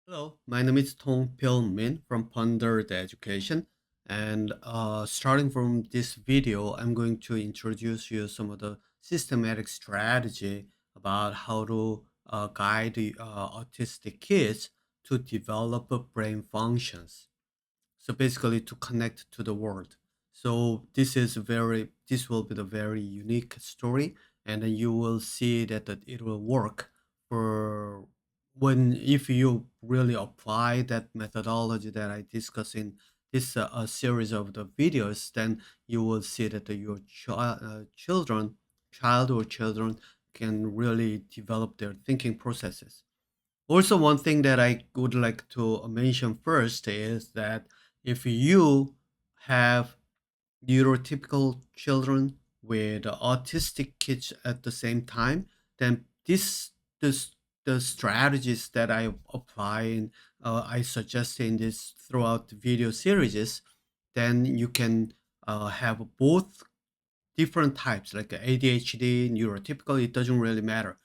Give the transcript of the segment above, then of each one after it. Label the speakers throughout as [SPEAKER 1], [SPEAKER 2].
[SPEAKER 1] Hello, my name is Tong Pil Min from PonderEd Education. And starting from this video, I'm going to introduce you some of the systematic strategy about how to guide the autistic kids to develop brain functions. So basically to connect to the world. So this will be the very unique story, and then you will see that it will work for when if you really apply that methodology that I discuss in this series of the videos. Then you will see that your child or children can really develop their thinking processes. Also, one thing that I would like to mention first is that if you have neurotypical children with autistic kids at the same time, then this the strategies that I apply and I suggest in this throughout the video series, then you can have both different types like ADHD, neurotypical, it doesn't really matter.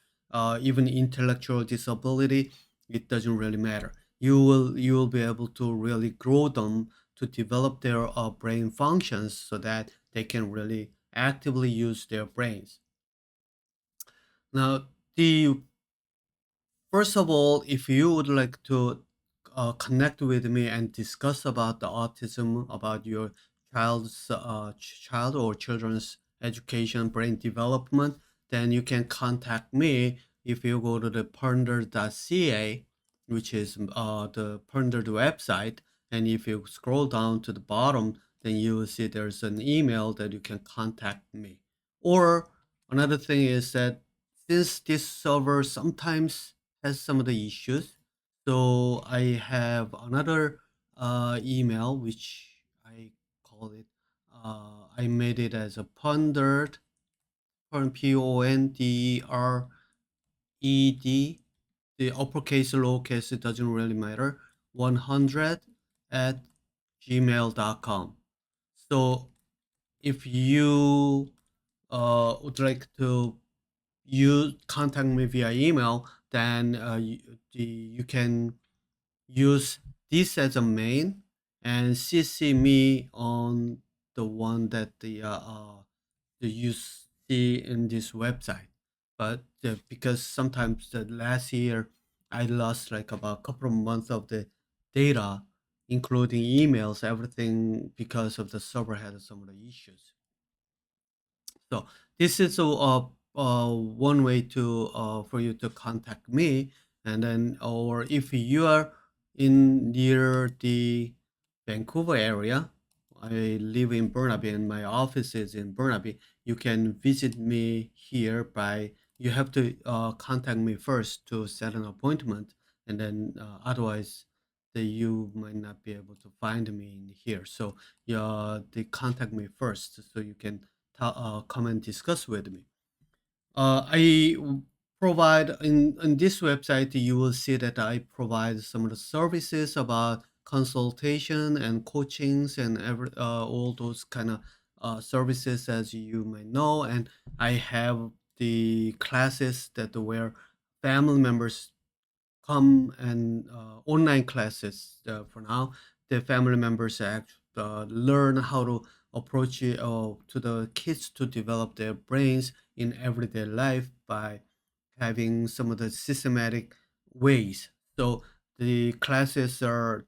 [SPEAKER 1] Even intellectual disability, it doesn't really matter. You will be able to really grow them to develop their brain functions so that they can really actively use their brains. Now, the first of all, if you would like to connect with me and discuss about the autism, about your child or children's education, brain development, then you can contact me if you go to the ponder.ca, which is the Ponder website. And if you scroll down to the bottom, then you will see there's an email that you can contact me. Or another thing is that since this server sometimes has some of the issues. So I have another email which I call it. I made it as a pondered, PONDERED. The uppercase, lowercase, it doesn't really matter. 100 at gmail.com. So if you would like to you contact me via email, then you can use this as a main and CC me on the one that the you see in this website. But because sometimes the last year I lost like about a couple of months of the data, including emails, everything because of the server had some of the issues. So this is one way to for you to contact me, and then or if you are in near the Vancouver area, I live in Burnaby and my office is in Burnaby. You can visit me here by you have to contact me first to set an appointment, and then otherwise. You might not be able to find me in here. So they contact me first so you can come and discuss with me. Provide in this website. You will see that I provide some of the services about consultation and coachings and all those kind of services as you may know. And I have the classes that where family members come and online classes for now. The family members learn how to approach it to the kids to develop their brains in everyday life by having some of the systematic ways. So the classes are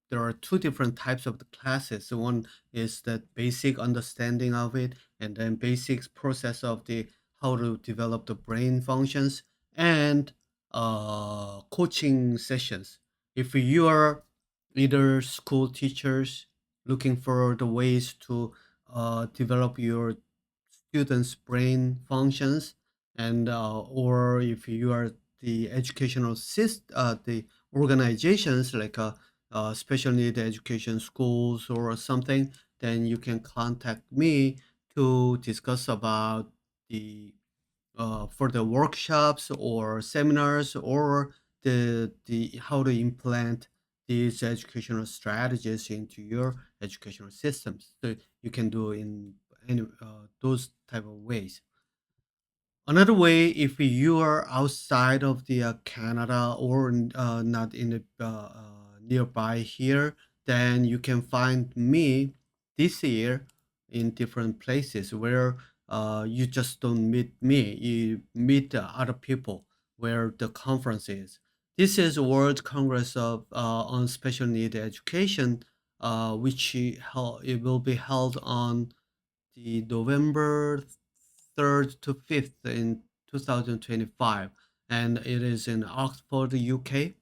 [SPEAKER 1] there are two different types of the classes. So one is that basic understanding of it, and then basic process of the how to develop the brain functions, and coaching sessions. If you are either school teachers looking for the ways to develop your students' brain functions, and or if you are the organizations like special need education schools or something, then you can contact me to discuss about the for the workshops or seminars or the how to implement these educational strategies into your educational systems. So you can do in any those type of ways. Another way, if you are outside of the Canada or not in the nearby here, then you can find me this year in different places where you just don't meet me, you meet other people where the conference is. This is World Congress of on Special Need Education, which it will be held on the November 3rd to 5th in 2025, and it is in Oxford, UK.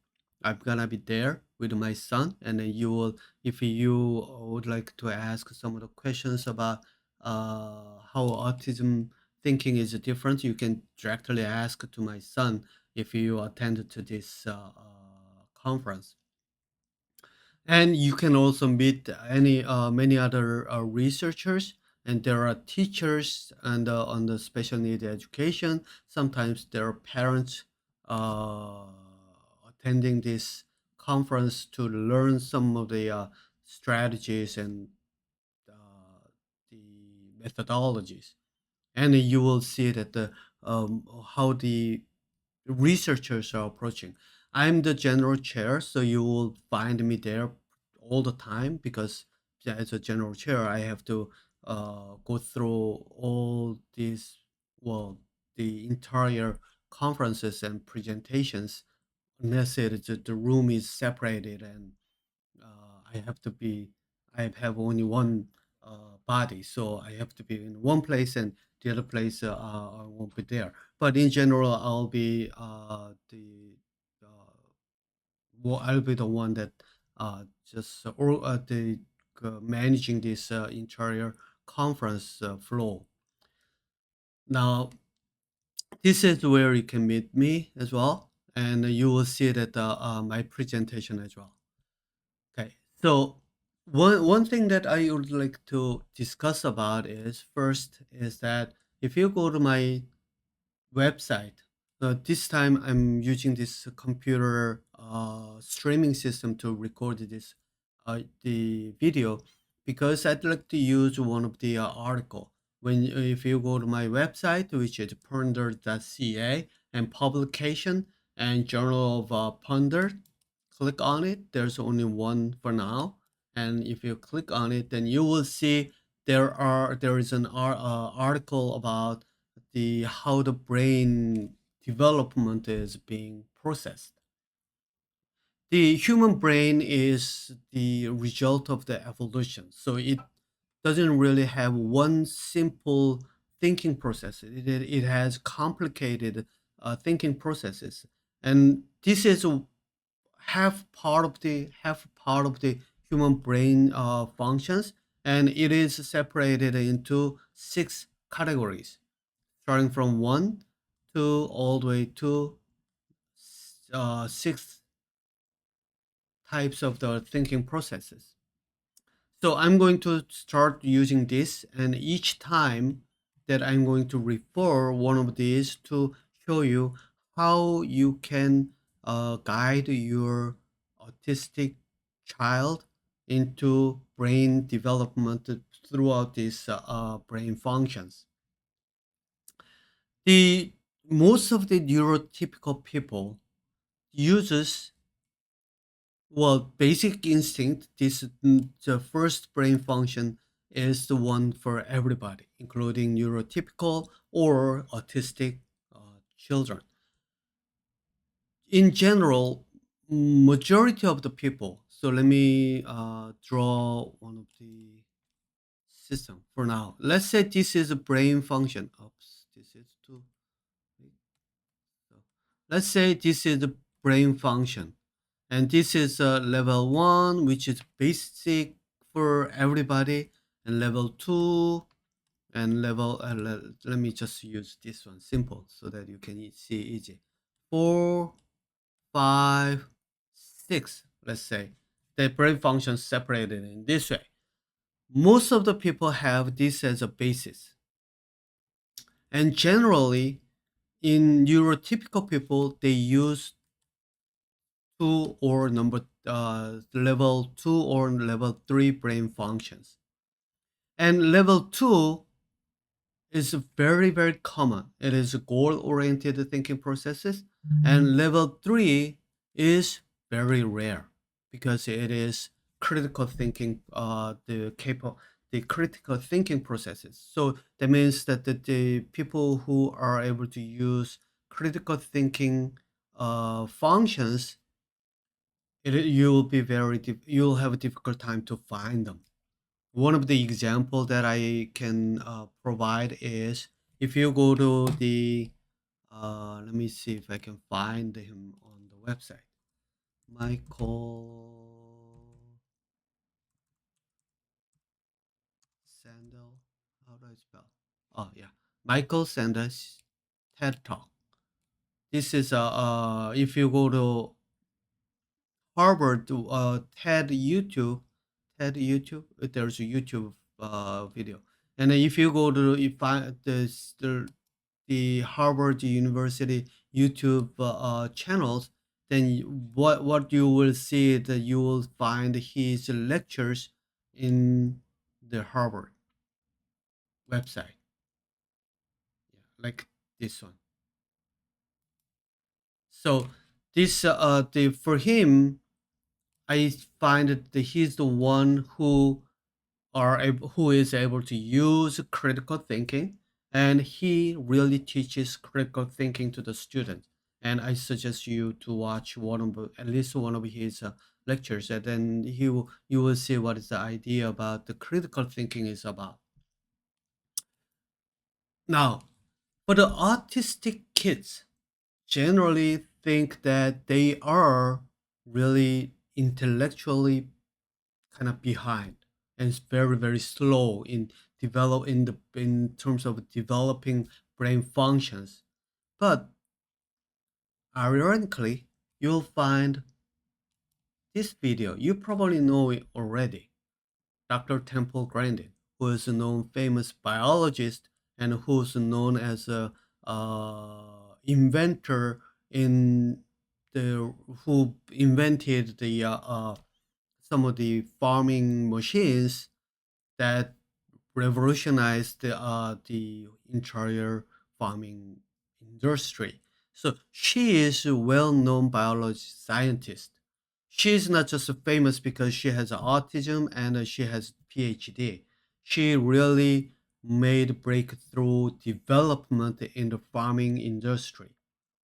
[SPEAKER 1] I'm gonna be there with my son, and then you will, if you would like to ask some of the questions about how autism thinking is different, you can directly ask to my son if you attend to this conference. And you can also meet any many other researchers, and there are teachers and on the special need education. Sometimes there are parents uh, attending this conference to learn some of the strategies and uh, the methodologies. And you will see that the how the researchers are approaching. I'm the general chair, so you will find me there all the time because as a general chair, I have to go through all these, well, the entire conferences and presentations. Unless the room is separated and I have to be, I have only one body, so I have to be in one place and the other place I won't be there. But in general, I'll be the one that just or the managing this entire conference flow. Now, this is where you can meet me as well, and you will see that my presentation as well. Okay, so one thing that I would like to discuss about is first is that if you go to my website, this time I'm using this computer streaming system to record this the video because I'd like to use one of the article. When if you go to my website, which is ponder.ca and publication and Journal of Ponder, click on it. There's only one for now, and if you click on it, then you will see there is an article about the how the brain development is being processed. The human brain is the result of the evolution, so it doesn't really have one simple thinking process. It has complicated thinking processes, and this is half part of the human brain functions, and it is separated into six categories, starting from one to all the way to six types of the thinking processes. So I'm going to start using this, and each time that I'm going to refer one of these to show you how you can guide your autistic child into brain development throughout these brain functions. The most of the neurotypical people uses, well, basic instinct. The first brain function is the one for everybody, including neurotypical or autistic children. In general, majority of the people. So let me draw one of the system for now. Let's say this is a brain function. Oops, this is too big. So let's say this is the brain function. And this is level one, which is basic for everybody, and level two, and let me just use this one, simple, so that you can see easy. Four, five, six, let's say. The brain functions separated in this way. Most of the people have this as a basis. And generally, in neurotypical people, they use two or level two or level three brain functions. And level two is very, very common. It is goal-oriented thinking processes, and level three is very rare because it is critical thinking. The critical thinking processes. So that means that the people who are able to use critical thinking functions, you'll be you'll have a difficult time to find them. One of the example that I can provide is if you go to the let me see if I can find him on the website. Michael Sandel. How do I spell? Oh yeah, Michael Sanders TED Talk. This is if you go to Harvard TED YouTube, there's a YouTube video, and then if you go to if I the Harvard University YouTube channels, then what you will see is that you will find his lectures in the Harvard website, yeah, like this one. So this the for him, I find that he's the one who is able to use critical thinking, and he really teaches critical thinking to the students. And I suggest you to watch at least one of his lectures, and then you will see what is the idea about the critical thinking is about. Now, for the autistic kids, generally think that they are really intellectually kind of behind, and it's very, very slow in terms of developing brain functions. But ironically, you'll find this video, you probably know it already. Dr. Temple Grandin, who is a known famous biologist and who's known as a inventor in the who invented the some of the farming machines that revolutionized the entire farming industry. So she is a well-known biology scientist. She is not just famous because she has autism and she has PhD. She really made breakthrough development in the farming industry.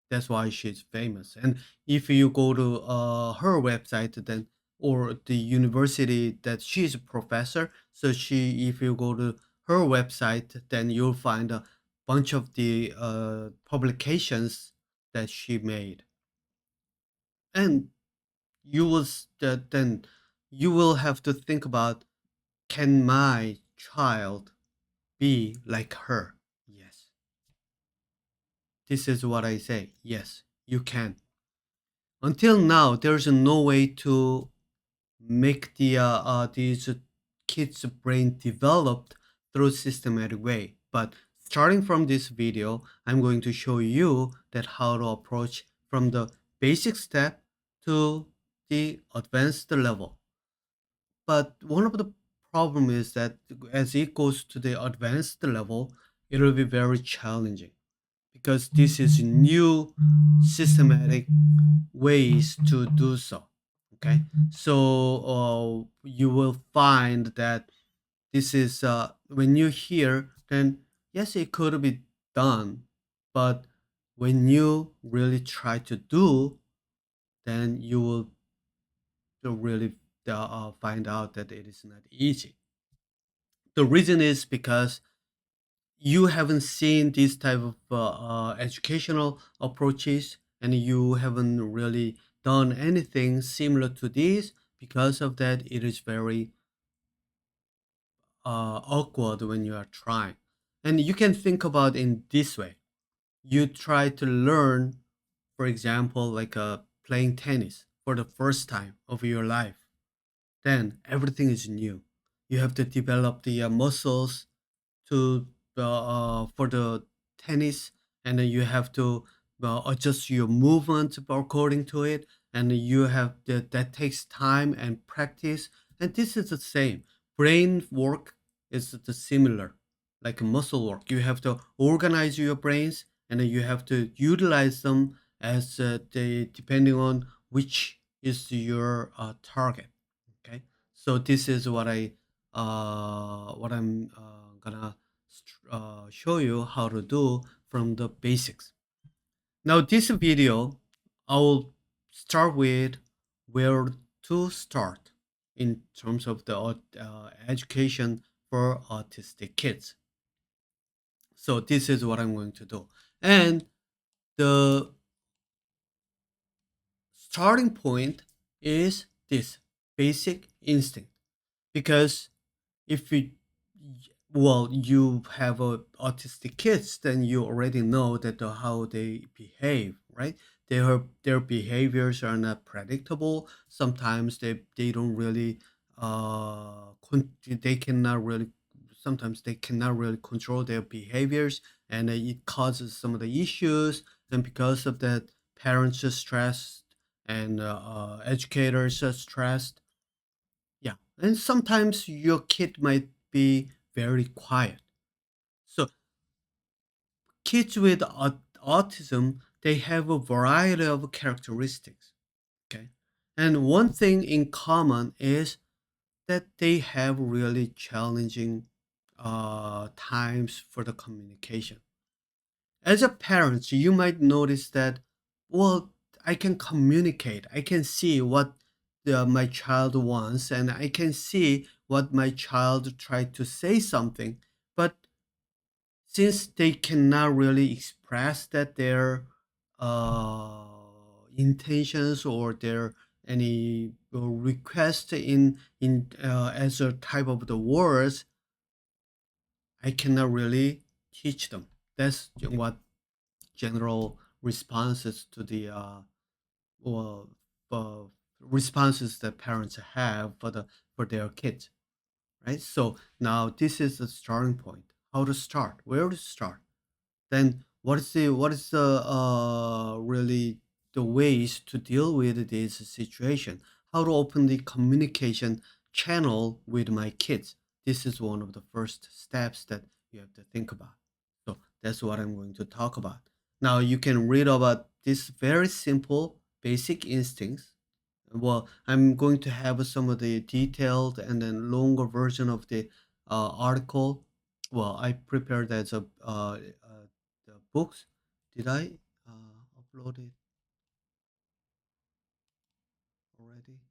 [SPEAKER 1] That's why she's famous. And if you go to her website, then or the university that she's a professor, so she if you go to her website, then you'll find a bunch of the publications that she made, and then you will have to think about, can my child be like her? Yes, this is what I say. Yes, you can. Until now, there's no way to make these kids' brain developed through systematic way. But starting from this video, I'm going to show you that how to approach from the basic step to the advanced level. But one of the problem is that as it goes to the advanced level, it will be very challenging because this is new systematic ways to do so. Okay, so you will find that this is when you hear, then yes, it could be done, but when you really try to do, then you will really find out that it is not easy. The reason is because you haven't seen these type of educational approaches, and you haven't really done anything similar to this. Because of that, it is very awkward when you are trying. And you can think about in this way: you try to learn, for example, like playing tennis for the first time of your life. Then everything is new. You have to develop the muscles to for the tennis, and then you have to adjust your movement according to it, and you have that takes time and practice. And this is the same. Brain work is the similar. like a muscle work. You have to organize your brains, and then you have to utilize them as they depending on which is your target. Okay, so this is what I'm gonna show you how to do from the basics. Now, this video, I will start with where to start in terms of the education for autistic kids. So this is what I'm going to do. And the starting point is this basic instinct. Because if you well you have autistic kids, then you already know that how they behave, right? Their behaviors are not predictable. Sometimes they don't really they cannot really sometimes they cannot really control their behaviors, and it causes some of the issues. And because of that, parents are stressed, and educators are stressed. Yeah, and sometimes your kid might be very quiet. So kids with autism, they have a variety of characteristics. Okay, and one thing in common is that they have really challenging times for the communication. As a parent, you might notice that, well, I can communicate. I can see what my child wants, and I can see what my child tried to say something. But since they cannot really express that their uh, intentions or their any request in as a type of the words, I cannot really teach them. That's what general responses to the well, uh, responses that parents have for their kids, right? So now this is the starting point. How to start? Where to start? Then what is the really the ways to deal with this situation? How to open the communication channel with my kids? This is one of the first steps that you have to think about. So that's what I'm going to talk about. Now you can read about this very simple basic instincts. Well, I'm going to have some of the detailed and then longer version of the article. Well, I prepared as a the books. Did I upload it already?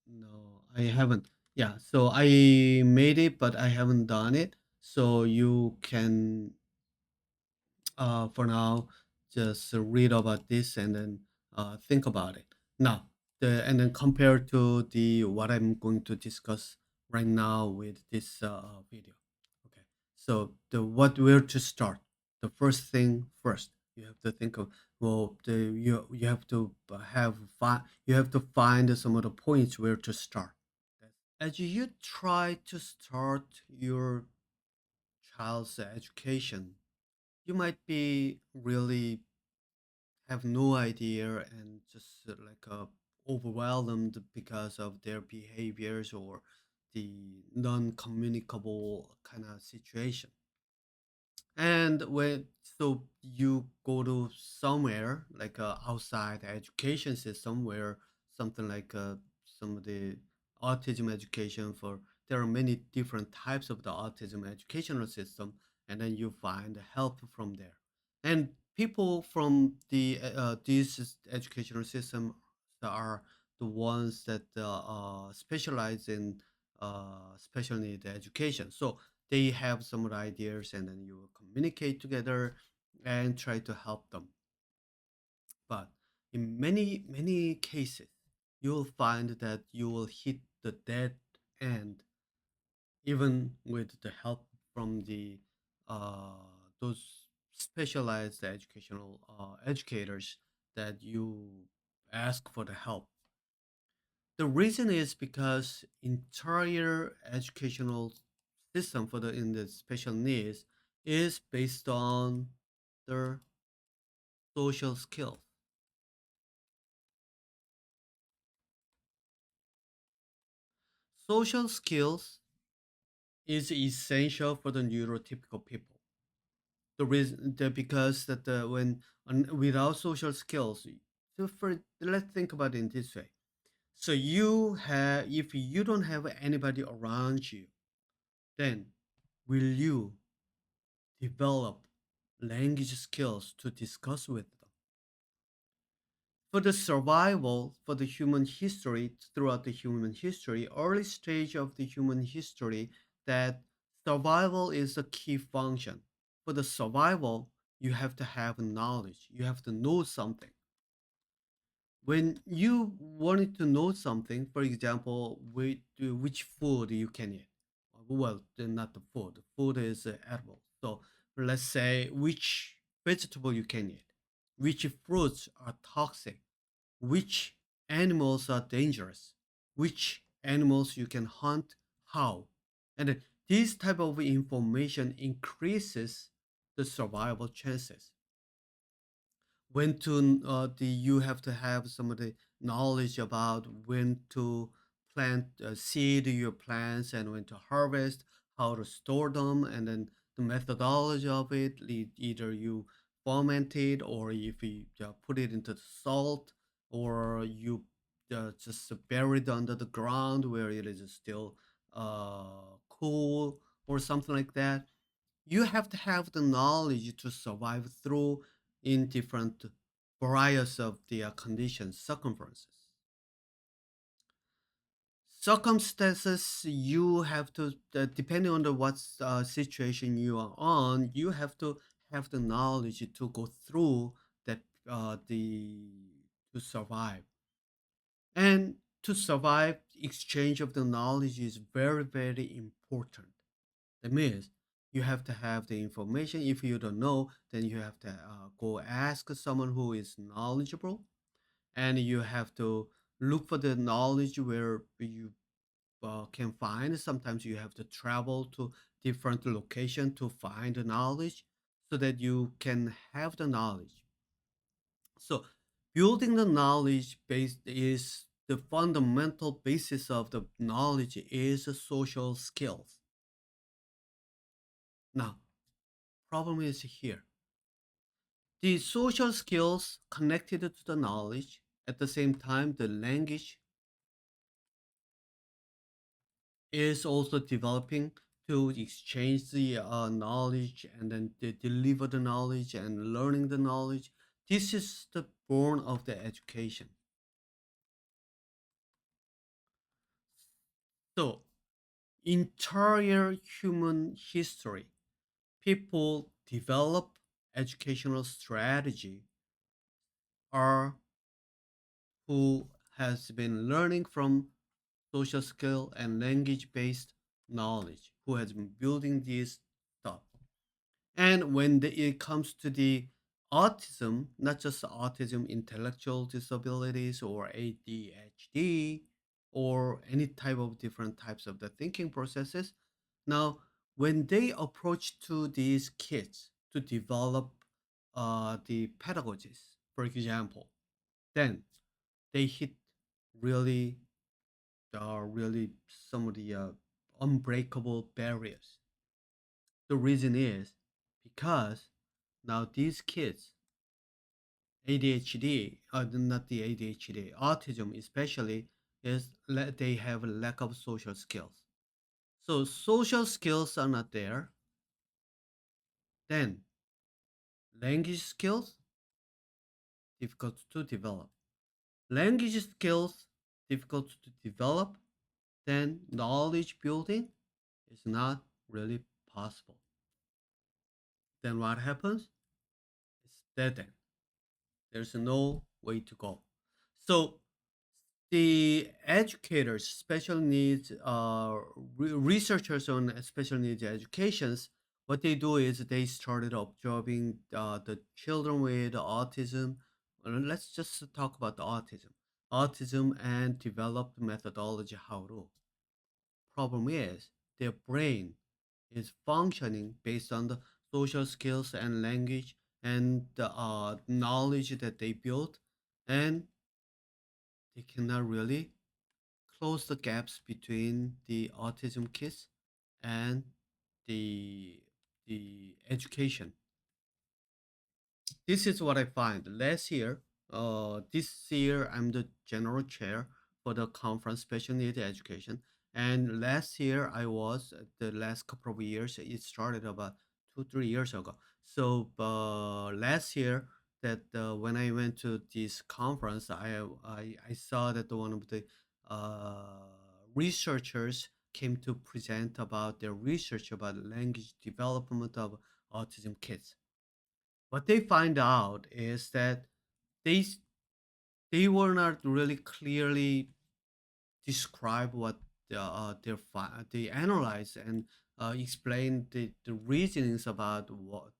[SPEAKER 1] No, I haven't. Yeah, so I made it, but I haven't done it. So you can for now, just read about this and then think about it. Now, and then compare to the what I'm going to discuss right now with this video. Okay, so the what where to start. The first thing first, you have to think of well, you have to you have to find some of the points where to start. As you try to start your child's education, you might be really have no idea and just overwhelmed because of their behaviors or the non-communicable kind of situation. And when so you go to somewhere like outside education system where something like some of the autism education for there are many different types of the autism educational system, and then you find help from there. And people from the this educational system are the ones that specialize in special need education. So they have some of the ideas, and then you will communicate together and try to help them. But in many cases, you will find that you will hit the dead end even with the help from the those specialized educational educators that you ask for the help. The reason is because entire educational system for the in the special needs is based on their social skills. Social skills is essential for the neurotypical people. The reason that because that when without social skills, so for let's think about it in this way. So you have if you don't have anybody around you, then will you develop language skills to discuss with them? For the survival for the human history throughout the human history, early stage of the human history, that survival is a key function. For the survival, you have to have knowledge. You have to know something. When you wanted to know something, for example, which food you can eat. Well, not the food. The food is edible. So let's say which vegetable you can eat, which fruits are toxic, which animals are dangerous, which animals you can hunt, how. And then this type of information increases the survival chances. When to you have to have some of the knowledge about when to plant seed your plants and when to harvest, how to store them, and then the methodology of it. Either you ferment it, or if you put it into the salt, or you just bury it under the ground where it is still cool or something like that. You have to have the knowledge to survive through in different varieties of the conditions, circumstances. You have to depending on the what situation you are on, you have to have the knowledge to go through that the to survive. And to survive, exchange of the knowledge is very, very important. That means you have to have the information. If you don't know, then you have to go ask someone who is knowledgeable, and you have to look for the knowledge where you can find. Sometimes you have to travel to different location to find the knowledge, so that you can have the knowledge. So building the knowledge base is the fundamental basis of the knowledge is social skills. Now, problem is here. The social skills connected to the knowledge, at the same time, the language is also developing to exchange the knowledge and then deliver the knowledge and learning the knowledge. This is the born of the education. So, entire human history, people develop educational strategy are who has been learning from social skill and language based knowledge, who has been building this stuff. And when it comes to the autism, not just autism, intellectual disabilities or ADHD or any type of different types of the thinking processes, now when they approach to these kids to develop the pedagogies, for example, then they hit really are really some of the unbreakable barriers. The reason is because now these kids, ADHD, not the ADHD, autism especially, is they have a lack of social skills. So social skills are not there. Then language skills difficult to develop. Language skills difficult to develop. Then knowledge building is not really possible. Then what happens? It's dead end. There's no way to go. So the educators, special needs, researchers on special needs educations, what they do is they started observing the children with autism. Let's just talk about the autism, and develop the methodology how to. Problem is their brain is functioning based on the social skills and language and the knowledge that they built, and they cannot really close the gaps between the autism kids and the the education. This is what I find. This year I'm the general chair for the conference special needs education. And last year I was the last couple of years. It started about 2 3 years ago. So last year that when I went to this conference, I saw that one of the researchers came to present about their research about language development of autism kids. What they find out is that they s- they were not really clearly describe what they analyze and explain the reasonings about what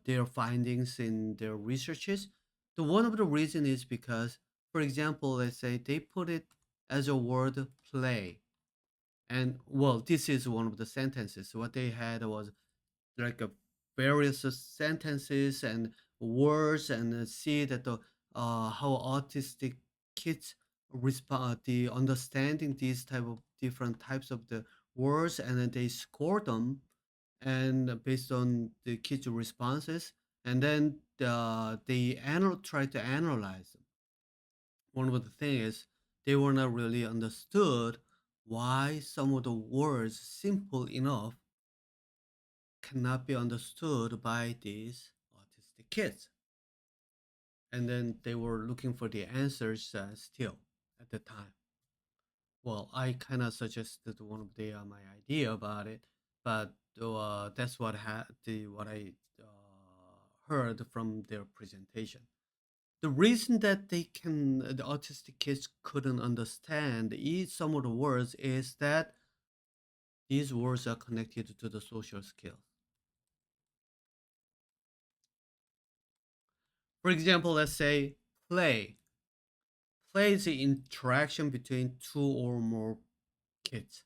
[SPEAKER 1] their findings in their researches. The one of the reason is because, for example, let's say they put it as a word play, and well, this is one of the sentences. What they had was like a various sentences and words and see that the how autistic kids respond the understanding these type of different types of the words, and then they score them and based on the kids responses, and then try to analyze them. One of the thing is they were not really understood why some of the words simple enough cannot be understood by these autistic kids. And then they were looking for the answers still at the time. Well, I kind of suggested one of my idea about it, but that's what I heard from their presentation. The reason that the autistic kids couldn't understand some of the words is that these words are connected to the social skills. For example, let's say play. Play is the interaction between two or more kids,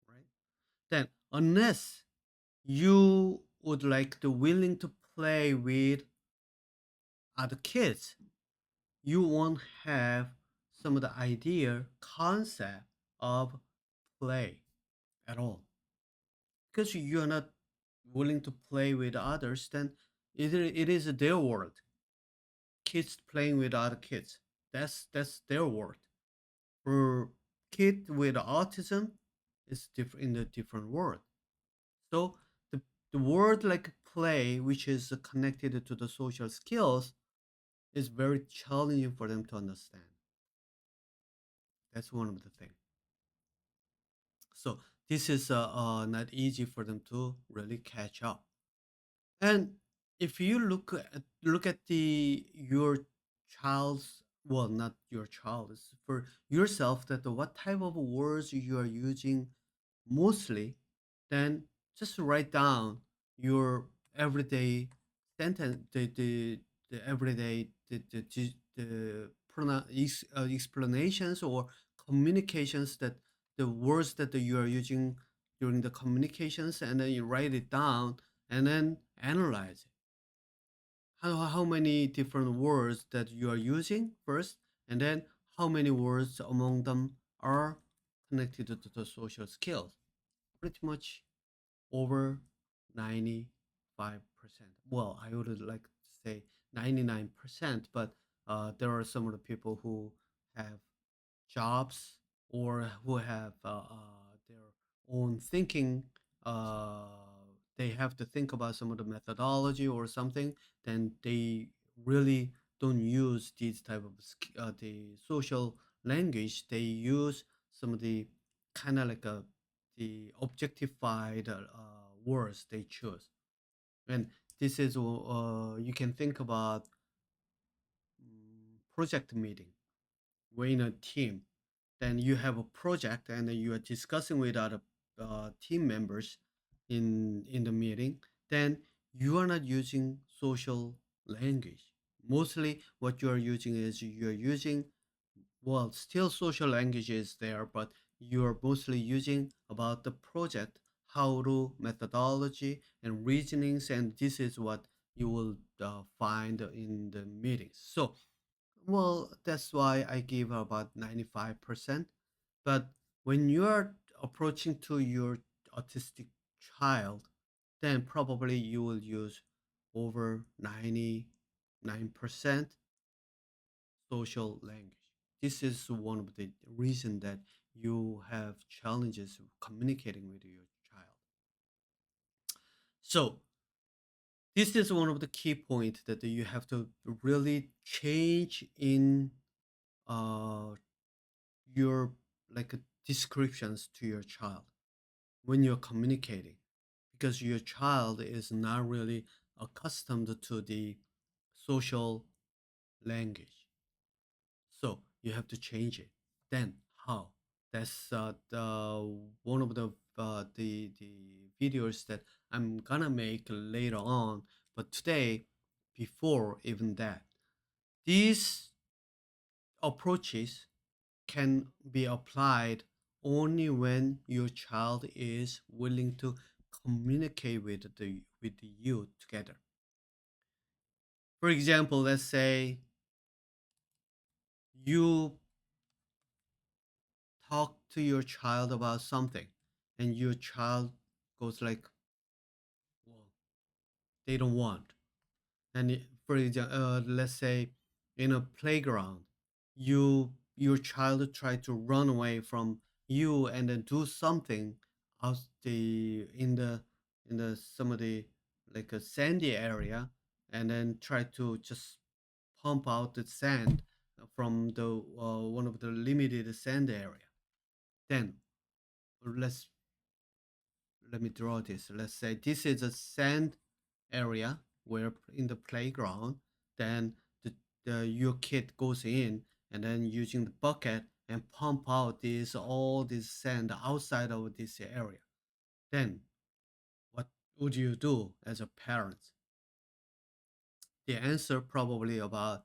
[SPEAKER 1] right? Then, unless you would like the willing to play with other kids, you won't have some of the idea concept of play at all, because you're not willing to play with others. Then it is their world. Kids playing with other kids. That's their world. For kid with autism, it's different in a different world. So the word like play, which is connected to the social skills, is very challenging for them to understand. That's one of the things. So this is not easy for them to really catch up. And if you look at the your child's, well, not your child, it's for yourself, that what type of words you are using mostly, then just write down your everyday sentence, the everyday explanations or communications, that the words that you are using during the communications, and then you write it down and then analyze it. How many different words that you are using first, and then how many words among them are connected to the social skills. Pretty much over 95%. Well, I would like to say 99%, but there are some of the people who have jobs or who have their own thinking. Uh, they have to think about some of the methodology or something. Then they really don't use these type of the social language. They use some of the kind of like the objectified words they choose. And this is you can think about project meeting. We're in a team, then you have a project and then you are discussing with other team members in the meeting, then you are not using social language. Mostly what you are using is you are using, well, still social language is there, but you are mostly using about the project, how to methodology and reasonings, and this is what you will find in the meetings. So well, that's why I give about 95%. But when you are approaching to your autistic child, then probably you will use over 99% social language. This is one of the reason that you have challenges communicating with your child. So this is one of the key points that you have to really change in uh, your like descriptions to your child when you're communicating, because your child is not really accustomed to the social language. So you have to change it. Then how? That's the one of the videos that I'm gonna make later on. But today, before even that, these approaches can be applied only when your child is willing to communicate with you together. For example, let's say you talk to your child about something and your child goes like, well, they don't want. And for example, let's say in a playground, your child try to run away from you and then do something out the in the some of the like a sandy area, and then try to just pump out the sand from the one of the limited sand area. Then let's let me draw this. Let's say this is a sand area where in the playground, then your kid goes in and then using the bucket and pump out this all this sand outside of this area. Then what would you do as a parent? The answer probably about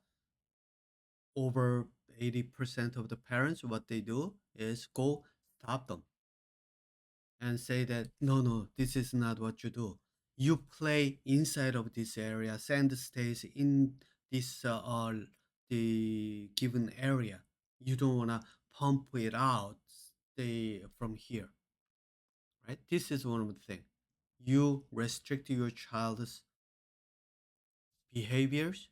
[SPEAKER 1] over 80% of the parents, what they do is go stop them and say that no, this is not what you do. You play inside of this area, sand stays in this the given area. You don't want to pump it out, stay from here, right? This is one of the things. You restrict your child's behaviors,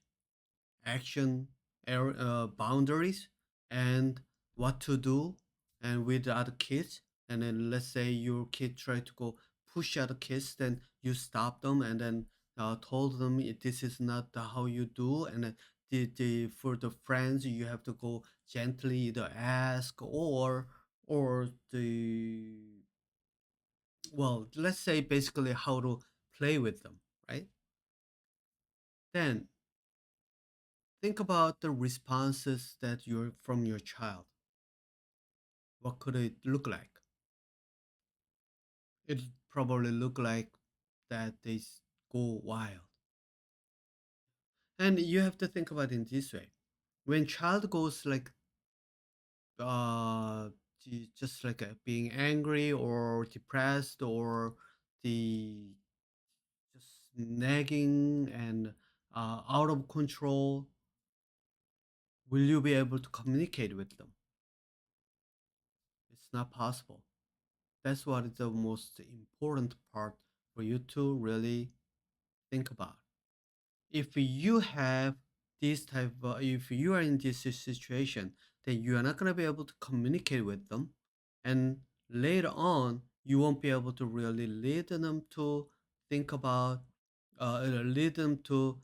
[SPEAKER 1] action boundaries, and what to do and with other kids. And then let's say your kid try to go push other kids, then you stop them and then told them this is not how you do. And then for the friends you have to go gently either ask or the well, let's say basically how to play with them, right? Then think about the responses that you're from your child. What could it look like? It probably look like that they go wild. And you have to think about it in this way. When child goes like uh just like being angry or depressed or the just nagging and out of control, will you be able to communicate with them? It's not possible. That's what is the most important part for you to really think about. If you have this type of, if you are in this situation, then you are not going to be able to communicate with them. And later on, you won't be able to really lead them to think about, lead them to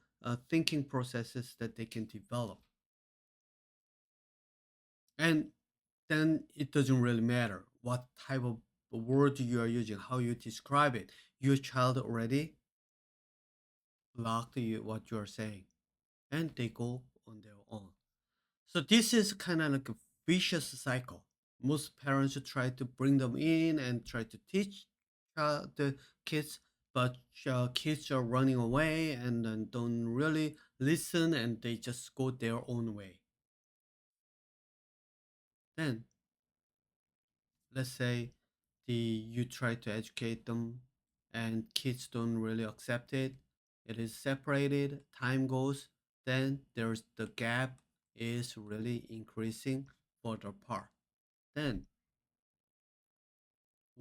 [SPEAKER 1] thinking processes that they can develop. And then it doesn't really matter what type of word you are using, how you describe it. Your child already blocked you what you are saying, and they go on their own. So this is kind of like a vicious cycle. Most parents try to bring them in and try to teach the kids, but kids are running away and then don't really listen, and they just go their own way. Then let's say the you try to educate them and kids don't really accept it, it is separated, time goes, then there's the gap is really increasing further apart. Then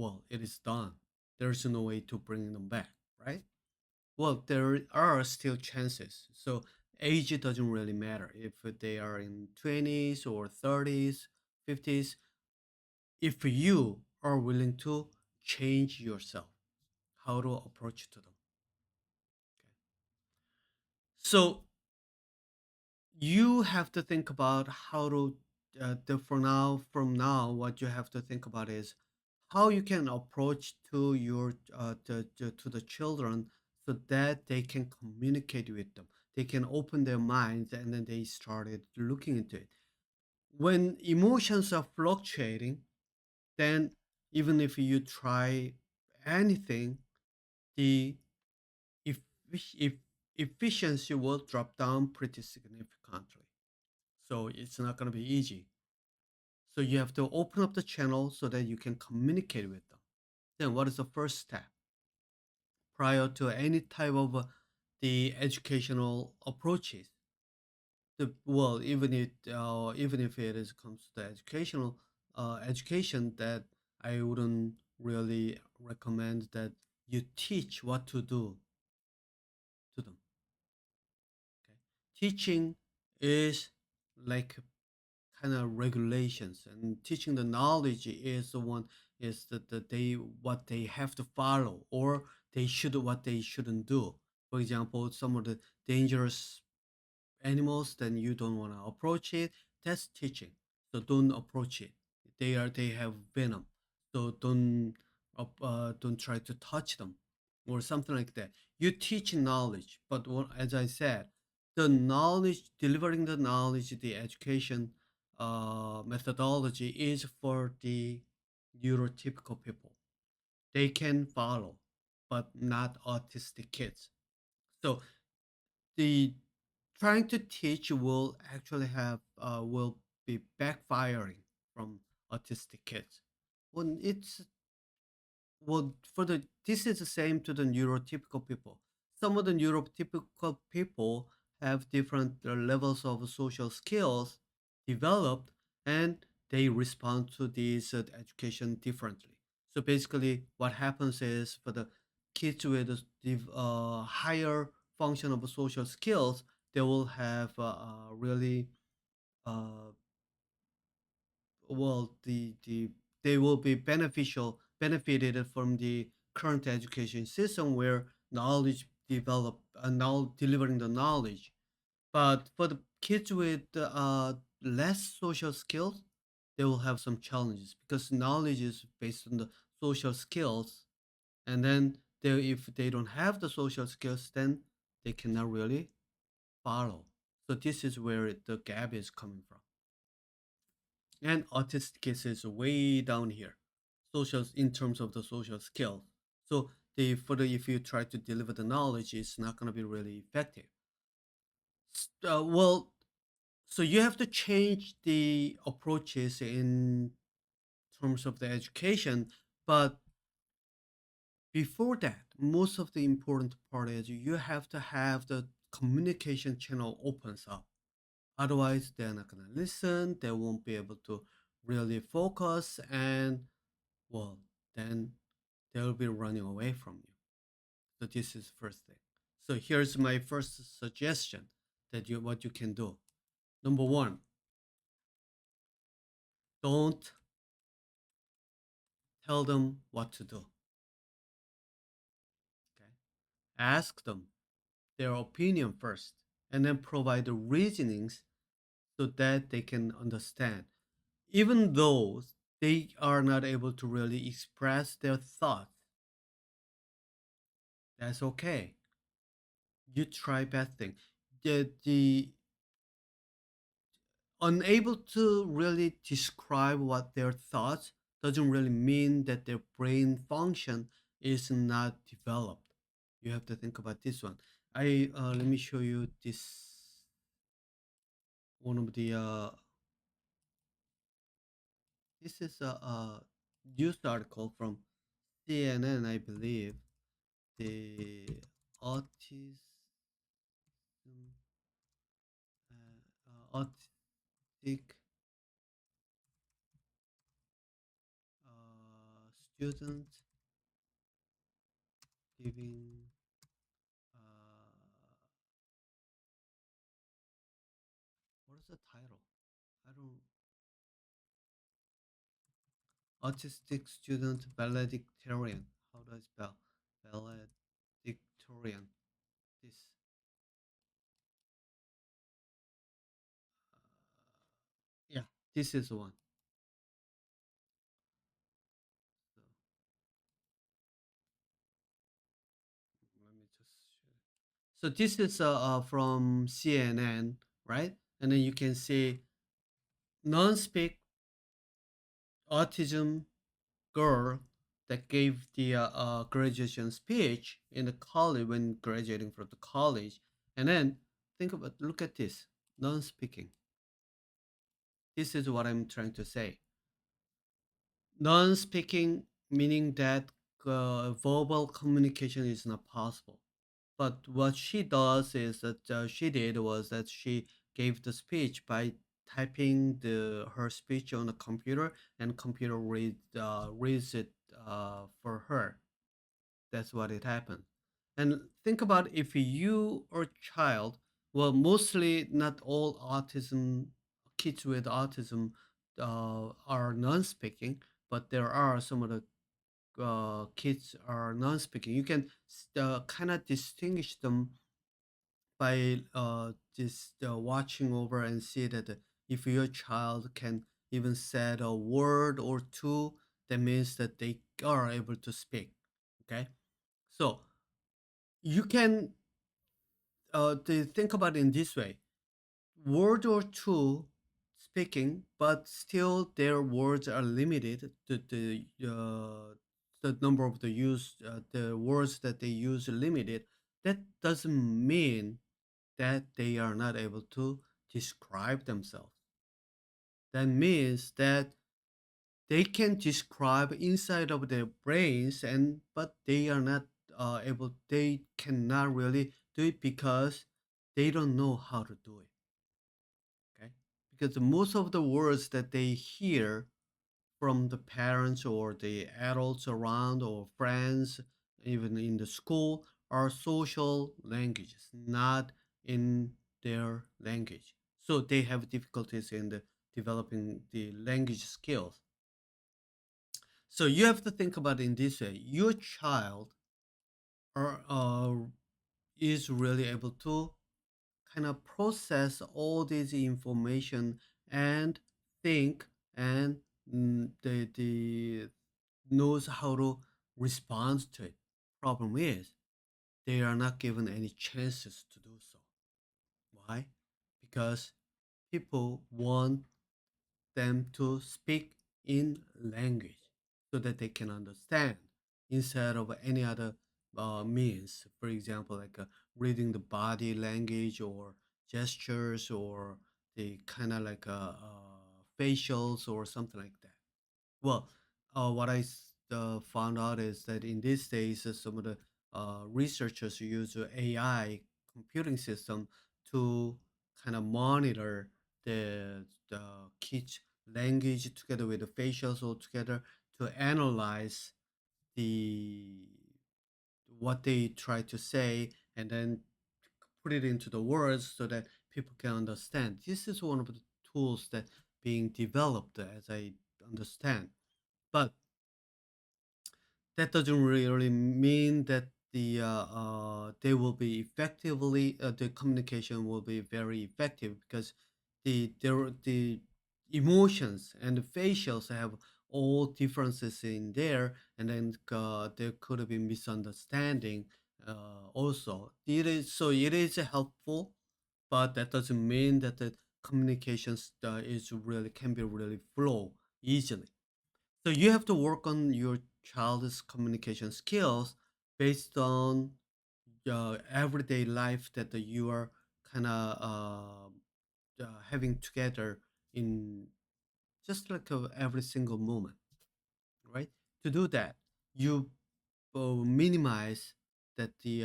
[SPEAKER 1] well, it is done. There's no way to bring them back, right? Well, there are still chances. So age doesn't really matter if they are in 20s or 30s, 50s. If you are willing to change yourself, how to approach to them. Okay. So you have to think about how to for now from now what you have to think about is how you can approach to your to the children so that they can communicate with them, they can open their minds, and then they started looking into it. When emotions are fluctuating, then even if you try anything, the if, if efficiency will drop down pretty significantly. So it's not going to be easy. So you have to open up the channel so that you can communicate with them. Then what is the first step prior to any type of the educational approaches? The well, even if it is comes to the educational education, that I wouldn't really recommend that you teach what to do to them. Okay, teaching is like kind of regulations, and teaching the knowledge is the one is that they what they have to follow, or they should what they shouldn't do. For example, some of the dangerous animals, then you don't want to approach it. That's teaching. So don't approach it. They have venom. So don't try to touch them or something like that. You teach knowledge, but as I said, the knowledge, delivering the knowledge, the education methodology is for the neurotypical people. They can follow, but not autistic kids. So the trying to teach will actually have will be backfiring from autistic kids. When it's well for the this is the same to the neurotypical people. Some of the neurotypical people have different levels of social skills developed, and they respond to this education differently. So basically what happens is for the kids with higher function of social skills, they will have really uh, the they will be benefited from the current education system where knowledge develop now delivering the knowledge. But for the kids with less social skills, they will have some challenges because knowledge is based on the social skills, and then if they don't have the social skills, then they cannot really follow. So this is where the gap is coming from. And autistic kids is way down here, social in terms of the social skills. So the further if you try to deliver the knowledge, it's not going to be really effective. Well, so you have to change the approaches in terms of the education, but before that, most of the important part is you have to have the communication channel opens up. Otherwise, they're not going to listen. They won't be able to really focus, and well, then they'll be running away from you. So this is first thing. So here's my first suggestion that you what you can do. Number one, don't tell them what to do. Okay, ask them their opinion first, and then provide the reasonings so that they can understand. Even though they are not able to really express their thoughts, that's okay. You try best thing. The unable to really describe what their thoughts doesn't really mean that their brain function is not developed. You have to think about this one. I let me show you this one of the this is a news article from CNN, I believe. The autism autistic student giving what is the title? I don't autistic student valedictorian. How do I spell valedictorian? This yeah, this is one. So let me just share. So this is from CNN, right? And then you can see non-speak autism girl that gave the graduation speech in the college when graduating from the college. And then think about, look at this, non-speaking. This is what I'm trying to say. Non-speaking meaning that verbal communication is not possible. But what she does is that she did was that she gave the speech by typing her speech on a computer, and computer reads it for her. That's what it happened. And think about if you or child, well, mostly not all autism kids with autism are non-speaking, but there are some of the kids are non-speaking. You can kind of distinguish them by just watching over and see that if your child can even say a word or two, that means that they are able to speak. Okay, so you can think about it in this way: word or two speaking, but still their words are limited to the number of the words that they use limited. That doesn't mean that they are not able to describe themselves. That means that they can describe inside of their brains, and but they are not able. They cannot really do it because they don't know how to do it. Okay, because most of the words that they hear from the parents or the adults around or friends, even in the school, are social languages, not in their language. So they have difficulties in developing the language skills. So you have to think about it in this way: your child is really able to kind of process all this information and think and the knows how to respond to it. Problem is, they are not given any chances to do so. Why? Because people want them to speak in language so that they can understand instead of any other means. For example, like reading the body language or gestures or the kind of like facials or something like that. Well, what I found out is that in these days, some of the researchers use AI computing system to kind of monitor the kids' language together with the facials all together to analyze the what they try to say and then put it into the words so that people can understand. This is one of the tools that being developed as I understand. But that doesn't really mean that they will be effectively the communication will be very effective because the emotions and the facials have all differences in there, and then there could be misunderstanding also. It is helpful, but that doesn't mean that the communications is really can be really flow easily. So you have to work on your child's communication skills based on everyday life that you are kind of having together in just like every single moment, right? To do that, you minimize that the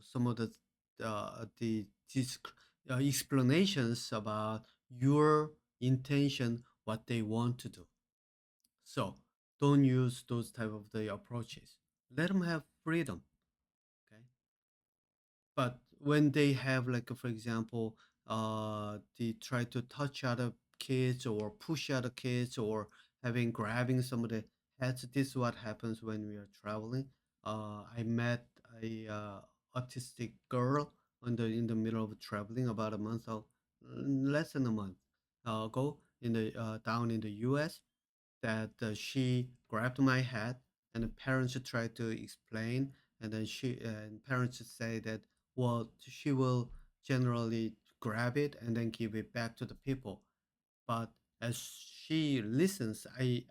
[SPEAKER 1] some of the explanations about your intention, what they want to do. So don't use those type of the approaches. Let them have freedom. Okay, but when they have like for example they try to touch other kids or push other kids or having grabbing some of the heads, this is what happens when we are traveling. I met a autistic girl in the middle of traveling about a month or less than a month ago in the down in the US, that she grabbed my hat and the parents tried to explain, and then she and parents say that well she will generally grab it and then give it back to the people. But as she listens, I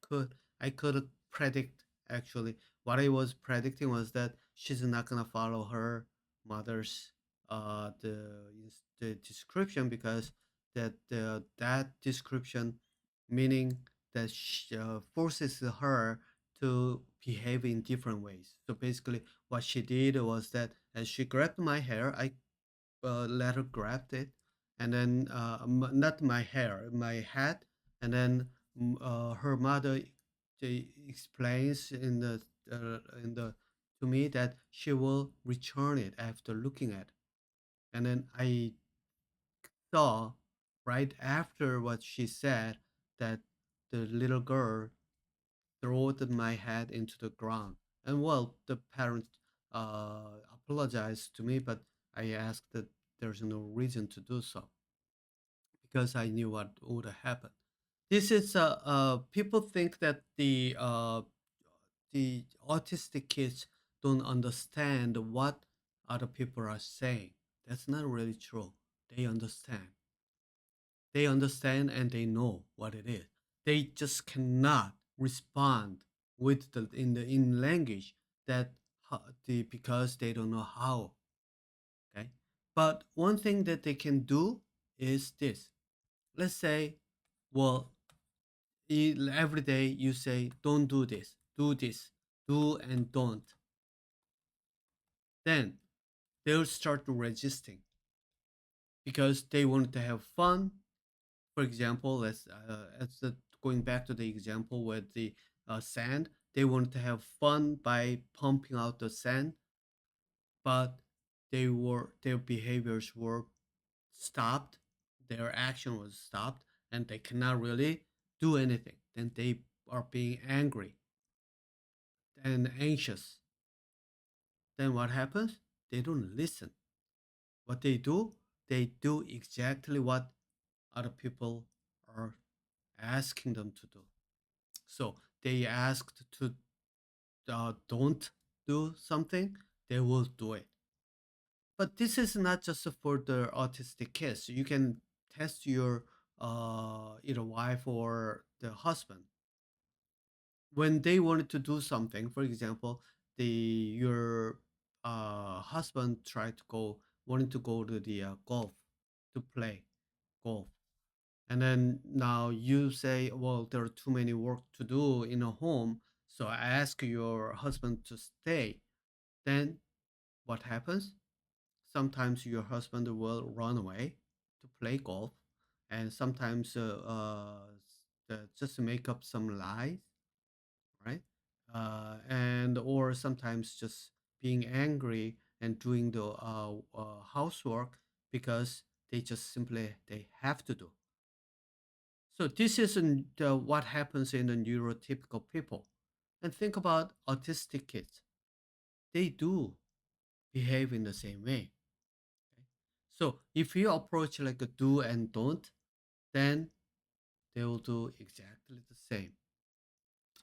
[SPEAKER 1] could predict actually. What I was predicting was that she's not gonna follow her mother's the description, because that description meaning that forces her to behave in different ways. So basically, what she did was that as she grabbed my hair, I let her grab it, and then not my hair, my hat, and then her mother explains in the to me that she will return it after looking at it. And then I saw right after what she said that the little girl threw my head into the ground. And well, the parents apologized to me, but I asked that there's no reason to do so because I knew what would happen. This is people think that the autistic kids don't understand what other people are saying. That's not really true. They understand. They understand and they know what it is. They just cannot respond with in language that because they don't know how. Okay, but one thing that they can do is this. Let's say, well, every day you say, "Don't do this, do and don't." Then they'll start resisting because they want to have fun. For example, going back to the example with the sand, they wanted to have fun by pumping out the sand, but their behaviors were stopped, their action was stopped, and they cannot really do anything. Then they are being angry and anxious. Then what happens? They don't listen. What they do exactly what other people are asking them to do. So they asked to don't do something, they will do it. But this is not just for the autistic kids. You can test your either wife or the husband when they wanted to do something. For example, the your husband tried to go wanted to go to the golf to play golf, and then now you say, well, there are too many work to do in a home, so I ask your husband to stay. Then what happens? Sometimes your husband will run away to play golf, and sometimes just to make up some lies, right? And or sometimes just being angry and doing the housework because they just simply they have to do. So this isn't what happens in the neurotypical people. And think about autistic kids. They do behave in the same way. Okay? So if you approach like a do and don't, then they will do exactly the same.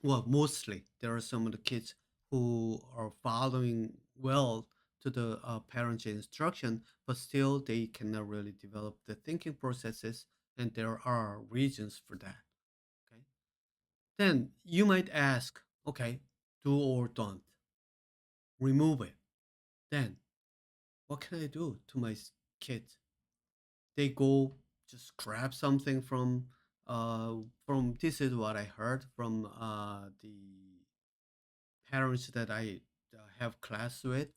[SPEAKER 1] Well, mostly there are some of the kids who are following well to the parents' instruction, but still they cannot really develop the thinking processes, and there are reasons for that. Okay. Then you might ask, okay, do or don't, remove it. Then what can I do to my kids? They go just grab something from this is what I heard from the parents that I have class with,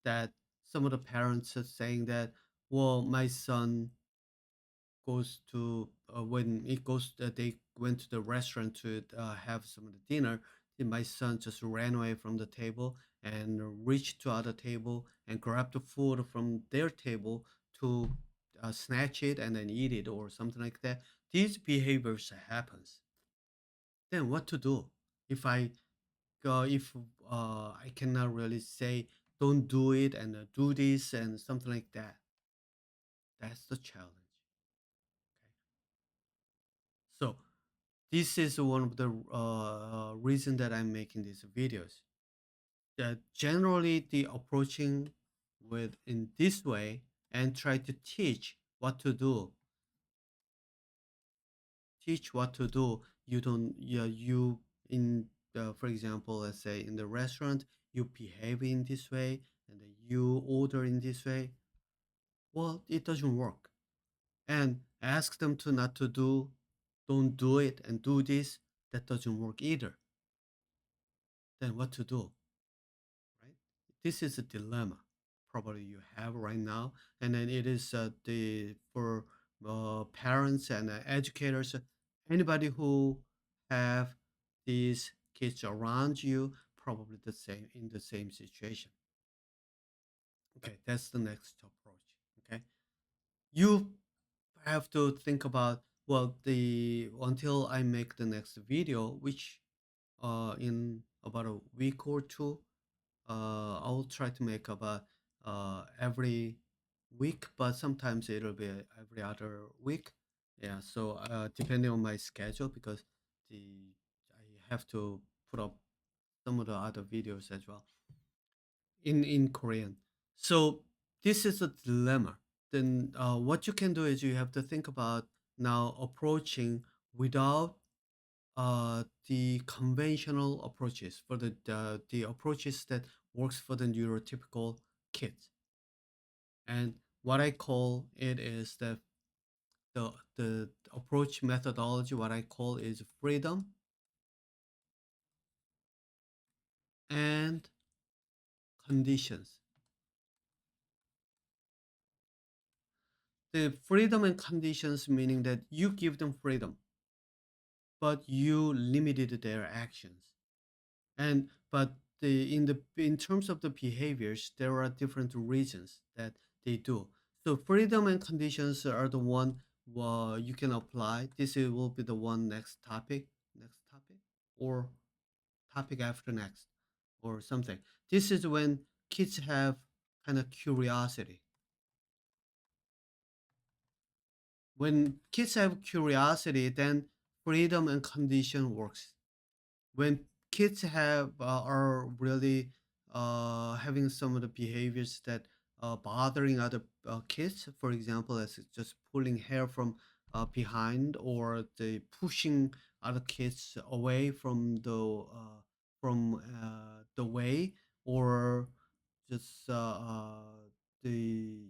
[SPEAKER 1] that some of the parents are saying that, well, my son goes to when it goes they went to the restaurant to have some of the dinner, then my son just ran away from the table and reached to other table and grabbed the food from their table to snatch it and then eat it or something like that. These behaviors happens. Then what to do? If if I cannot really say don't do it and do this and something like that. That's the challenge. Okay. So this is one of the reason that I'm making these videos. That generally the approaching with in this way and try to teach what to do. You don't, yeah, you in for example, let's say in the restaurant, you behave in this way and then you order in this way. Well, it doesn't work. And ask them to not to do, don't do it and do this. That doesn't work either. Then what to do, right? This is a dilemma probably you have right now, and then it is the for parents and educators, anybody who have these kids around you, probably the same in the same situation. Okay, that's the next approach. Okay, you have to think about, well, the until I make the next video, which in about a week or two, I'll try to make about every week, but sometimes it'll be every other week. Yeah, so depending on my schedule, because the I have to put up some of the other videos as well in Korean. So this is a dilemma. Then what you can do is you have to think about now approaching without the conventional approaches for the approaches that works for the neurotypical kids. And what I call it is that the approach methodology, what I call is freedom and conditions. The freedom and conditions meaning that you give them freedom, but you limited their actions. And but the in terms of the behaviors, there are different reasons that they do. So freedom and conditions are the one you can apply. Will be the one next topic, or topic after next, or something. This is when kids have kind of curiosity. When kids have curiosity, then freedom and condition works. When kids are really having some of the behaviors that bothering other kids, for example, as just pulling hair from behind, or the pushing other kids away from the way, or just the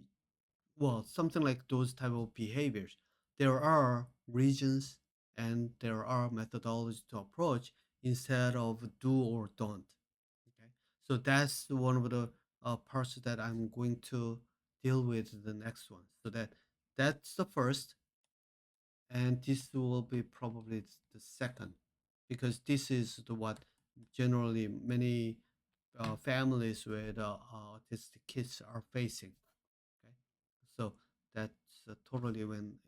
[SPEAKER 1] well, something like those type of behaviors. There are reasons and there are methodologies to approach instead of do or don't. Okay, so that's one of the parts that I'm going to deal with the next one. So that's the first, and this will be probably the second, because this is the what generally many families with autistic kids are facing. Okay, so that's totally when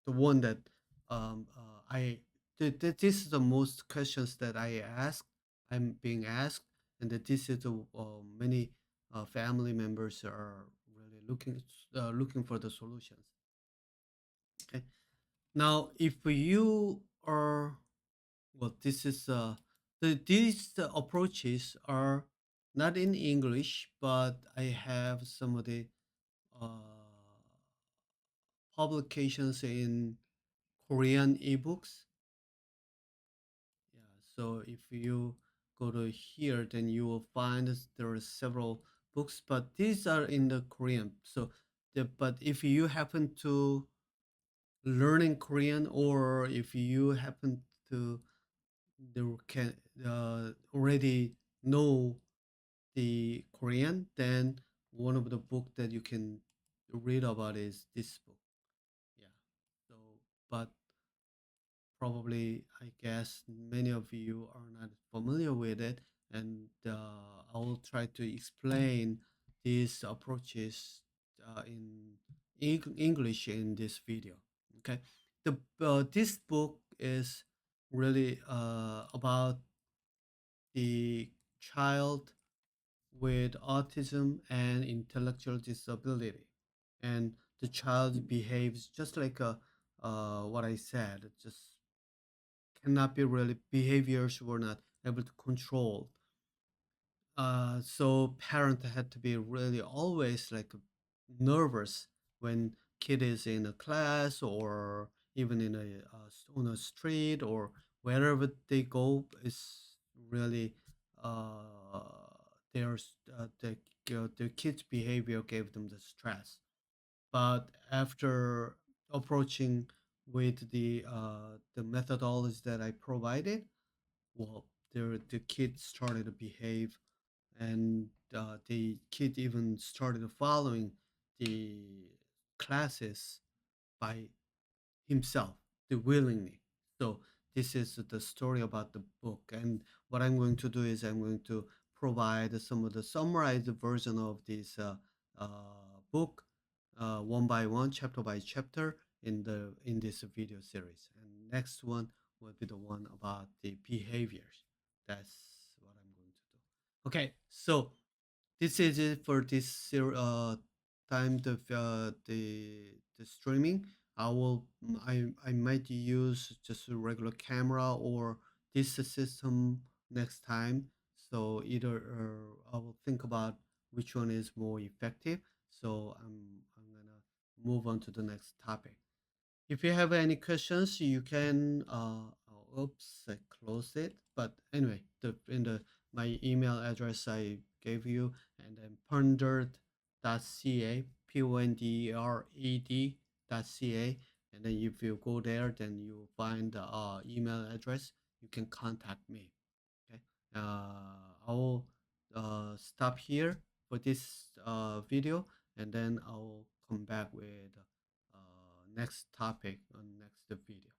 [SPEAKER 1] the one that I this is the most questions that I'm being asked, and that this is the many family members are really looking for the solutions. Okay, now if you are, well, this is these approaches are not in English, but I have some of the uh, publications in Korean ebooks. Yeah, so if you go to here, then you will find there are several books, but these are in the Korean. So, but if you happen to learning Korean, or if you happen to can already know the Korean, then one of the book that you can read about is this book. Yeah. So, but probably, I guess, many of you are not familiar with it, and I will try to explain these approaches in English in this video. Okay, this book is really about the child with autism and intellectual disability, and the child behaves just like what I said. It just cannot be really behaviors were not able to control. So parent had to be really always like nervous when kid is in a class or even in on a street or wherever they go is really uh, there's the kids behavior gave them the stress. But after approaching with the methodology that I provided, well, the kid started to behave, and the kid even started following the classes by himself, the willingly. So this is the story about the book, and what I'm going to do is I'm going to provide some of the summarized version of this book, one by one, chapter by chapter, in this video series. And next one will be the one about the behaviors. That's what I'm going to do. Okay, so this is it for this time the streaming. I might use just a regular camera or this system next time. So either I will think about which one is more effective. So I'm gonna move on to the next topic. If you have any questions, you can oops, I closed it. But anyway, the in the my email address I gave you, and then pondered.ca, pondered.ca, and then if you go there, then you find the email address. You can contact me. Okay. I will stop here for this video, and then I'll come back with next topic on next video.